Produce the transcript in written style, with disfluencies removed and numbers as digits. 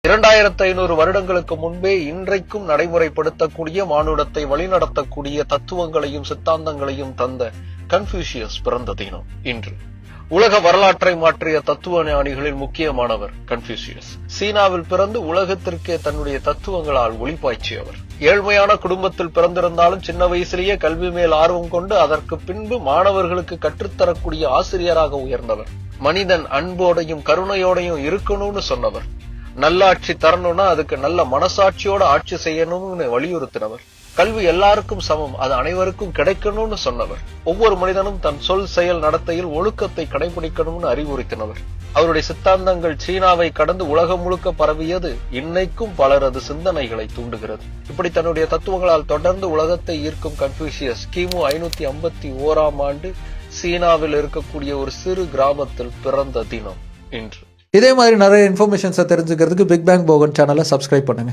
2500 வருடங்களுக்கு முன்பே இன்றைக்கும் நடைமுறைப்படுத்தக்கூடிய மானுடத்தை வழிநடத்தக்கூடிய தத்துவங்களையும் சித்தாந்தங்களையும் தந்த கன்பூசியஸ் பிறந்த தினம் இன்று. உலக வரலாற்றை மாற்றிய தத்துவ ஞானிகளில் முக்கியமானவர் கன்பூசியஸ். சீனாவில் பிறந்து உலகத்திற்கே தன்னுடைய தத்துவங்களால் ஒளிபாய்ச்சியவர். ஏழ்மையான குடும்பத்தில் பிறந்திருந்தாலும் சின்ன வயசிலேயே கல்வி மேல் ஆர்வம் கொண்டு அதற்கு பின்பு மாணவர்களுக்கு கற்றுத்தரக்கூடிய ஆசிரியராக உயர்ந்தவர். மனிதன் அன்போடையும் கருணையோடையும் இருக்கணும்னு சொன்னவர். நல்லாட்சி தரணும்னா அதுக்கு நல்ல மனசாட்சியோட ஆட்சி செய்யணும்னு வலியுறுத்தினவர். கல்வி எல்லாருக்கும் சமம், அது அனைவருக்கும் கிடைக்கணும்னு சொன்னவர். ஒவ்வொரு மனிதனும் தன் சொல் செயல் நடத்தையில் ஒழுக்கத்தை கடைபிடிக்கணும்னு அறிவுறுத்தினவர். அவருடைய சித்தாந்தங்கள் சீனாவை கடந்து உலகம் முழுக்க பரவியது இன்னைக்கும் பலரது சிந்தனைகளை தூண்டுகிறது. இப்படி தன்னுடைய தத்துவங்களால் தொடர்ந்து உலகத்தை ஈர்க்கும் கன்பூசியஸ் கிமு 551 சீனாவில் இருக்கக்கூடிய ஒரு சிறு கிராமத்தில் பிறந்த தினம் இன்று. இதே மாதிரி நிறைய இன்ஃபர்மேஷன்ஸை தெரிஞ்சுக்கிறதுக்கு பிக் பேங் போகன் சேனலை சப்ஸ்கிரைப் பண்ணுங்க.